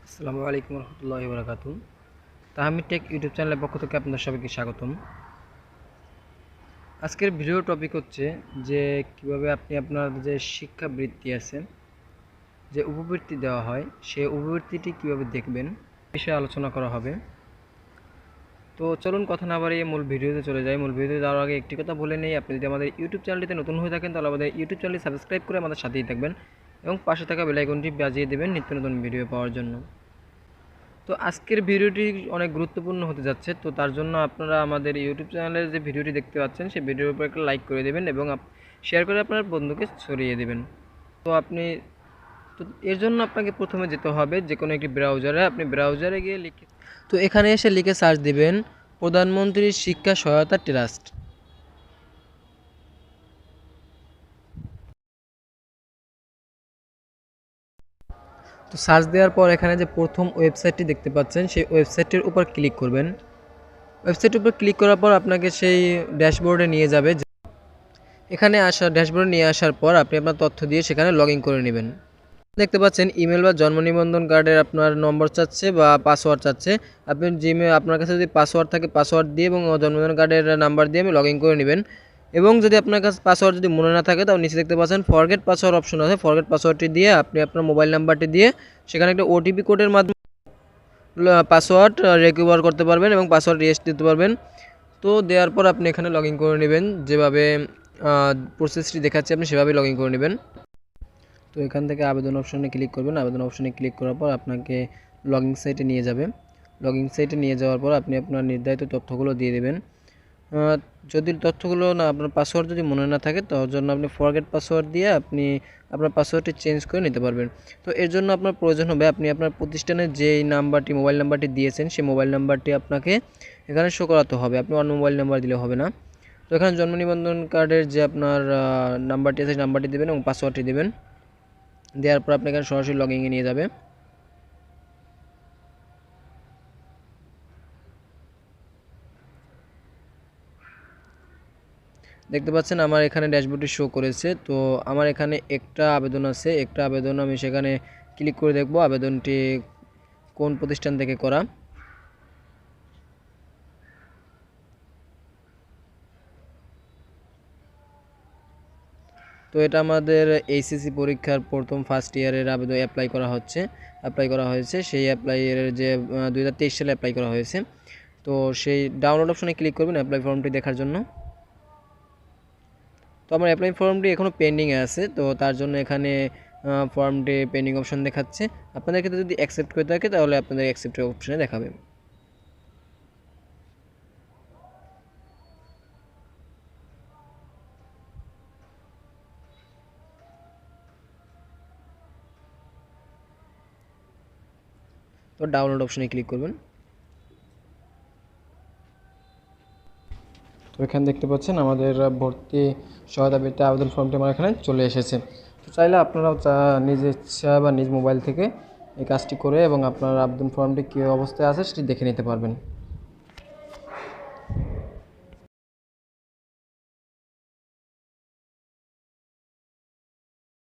আসসালামু আলাইকুম রহমতুল্লাহি ওয়া বারাকাতুহু। তাহমিদ টেক ইউটিউব চ্যানেলের পক্ষ থেকে আপনাদের সবাইকে স্বাগতম। আজকের ভিডিও টপিক হচ্ছে যে কিভাবে আপনি আপনার যে শিক্ষাবৃত্তি আছে, যে উপবৃত্তি দেওয়া হয়, সেই উপবৃত্তিটি কিভাবে দেখবেন বিষয়ে আলোচনা করা হবে। তো চলুন কথা না বাড়িয়ে মূল ভিডিওতে চলে যাই। মূল ভিডিওতে যাওয়ার আগে একটি কথা বলে নেই, আপনি যদি আমাদের ইউটিউব চ্যানেলটিতে নতুন হয়ে থাকেন তাহলে আমাদের ইউটিউব চ্যানেলটি সাবস্ক্রাইব করে আমাদের সাথেই থাকবেন এবং পাশে থাকা বেল আইকনটি বাজিয়ে দেবেন নিত্য নতুন ভিডিও পাওয়ার জন্য। তো আজকের ভিডিওটি অনেক গুরুত্বপূর্ণ হতে যাচ্ছে, তো তার জন্য আপনারা আমাদের ইউটিউব চ্যানেলের যে ভিডিওটি দেখতে পাচ্ছেন সেই ভিডিওর উপর একটা লাইক করে দেবেন এবং শেয়ার করে আপনার বন্ধুকে ছড়িয়ে দেবেন। তো এর জন্য আপনাকে প্রথমে যেতে হবে যে কোনো একটি ব্রাউজারে। আপনি ব্রাউজারে গিয়ে তো এখানে এসে লিখে সার্চ দিবেন প্রধানমন্ত্রী শিক্ষা সহায়তা ট্রাস্ট। তো সার্চ দেওয়ার পর এখানে যে প্রথম ওয়েবসাইটটি দেখতে পাচ্ছেন সেই ওয়েবসাইটটির উপর ক্লিক করবেন। ওয়েবসাইটের উপর ক্লিক করার পর আপনাকে সেই ড্যাশবোর্ডে নিয়ে যাবে। এখানে ড্যাশবোর্ডে নিয়ে আসার পর আপনি আপনার তথ্য দিয়ে সেখানে লগ ইন করে নেবেন। দেখতে পাচ্ছেন ইমেল বা জন্ম নিবন্ধন কার্ডের আপনার নম্বর চাচ্ছে বা পাসওয়ার্ড চাচ্ছে। আপনি জিমেল আপনার কাছে যদি পাসওয়ার্ড থাকে পাসওয়ার্ড দিয়ে এবং জন্ম নিবন্ধন কার্ডের নাম্বার দিয়ে লগ ইন করে নেবেন। এবং যদি আপনার কাছে পাসওয়ার্ড যদি মনে না থাকে তাহলে নিচে দেখতে পাচ্ছেন ফরগেট পাসওয়ার্ড অপশন আছে। ফরগেট পাসওয়ার্ডটি দিয়ে আপনি আপনার মোবাইল নাম্বারটি দিয়ে সেখানে একটা ওটিপি কোডের মাধ্যমে পাসওয়ার্ড রিকভার করতে পারবেন এবং পাসওয়ার্ড রিসেট দিতে পারবেন। তো দেওয়ার পর আপনি এখানে লগ ইন করে নেবেন, যেভাবে প্রসেসটি দেখাচ্ছে আপনি সেভাবেই লগ ইন করে নেবেন। তো এখান থেকে আবেদন অপশনে ক্লিক করবেন। আবেদন অপশনে ক্লিক করার পর আপনাকে লগইন সাইটে নিয়ে যাবে। লগইন সাইটে নিয়ে যাওয়ার পর আপনি আপনার নির্ধারিত তথ্যগুলো দিয়ে দেবেন। যদি তথ্যগুলো না আপনার পাসওয়ার্ড যদি মনে না থাকে তার জন্য আপনি ফরগেট পাসওয়ার্ড দিয়ে আপনি আপনার পাসওয়ার্ডটি চেঞ্জ করে নিতে পারবেন। তো এর জন্য আপনার প্রয়োজন হবে আপনি আপনার প্রতিষ্ঠানের যেই নাম্বারটি মোবাইল নাম্বারটি দিয়েছেন সেই মোবাইল নাম্বারটি আপনাকে এখানে শো করাতে হবে। আপনি অন্য মোবাইল নাম্বার দিলে হবে না। তো এখানে জন্ম নিবন্ধন কার্ডের যে আপনার নাম্বারটি আছে সেই নাম্বারটি দেবেন এবং পাসওয়ার্ডটি দেবেন। দেওয়ার পর আপনি এখানে সরাসরি লগইনে নিয়ে যাবে। দেখতে পাচ্ছেন আমার এখানে ড্যাশবোর্ডটি শো করেছে। তো আমার এখানে একটা আবেদন আছে, একটা আবেদন আমি সেখানে ক্লিক করে দেখব আবেদনটি কোন প্রতিষ্ঠান থেকে করা। তো এটা আমাদের এইচএসসি পরীক্ষার প্রথম ফার্স্ট ইয়ারের আবেদন অ্যাপ্লাই করা হয়েছে। সেই অ্যাপ্লাইয়ের যে 2023 সালে অ্যাপ্লাই করা হয়েছে। তো সেই ডাউনলোড অপশনে ক্লিক করবেন অ্যাপ্লাই ফর্মটি দেখার জন্য। তো আমার অ্যাপ্লাই ফর্মটি এখনও পেন্ডিংয়ে আছে, তো তার জন্য এখানে ফর্মটি পেন্ডিং অপশন দেখাচ্ছে। আপনাদের ক্ষেত্রে যদি অ্যাকসেপ্ট করে থাকে তাহলে আপনাদের অ্যাকসেপ্টের অপশনে দেখাবে। তো ডাউনলোড অপশনে ক্লিক করবেন। তো এখানে দেখতে পাচ্ছেন আমাদের ভর্তি সহায়তা পেতে আবেদন ফর্মটি আমার এখানে চলে এসেছে। তো চাইলে আপনারাও নিজ ইচ্ছা বা নিজ মোবাইল থেকে এই কাজটি করে এবং আপনার আবেদন ফর্মটি কী অবস্থায় আছে সেটি দেখে নিতে পারবেন।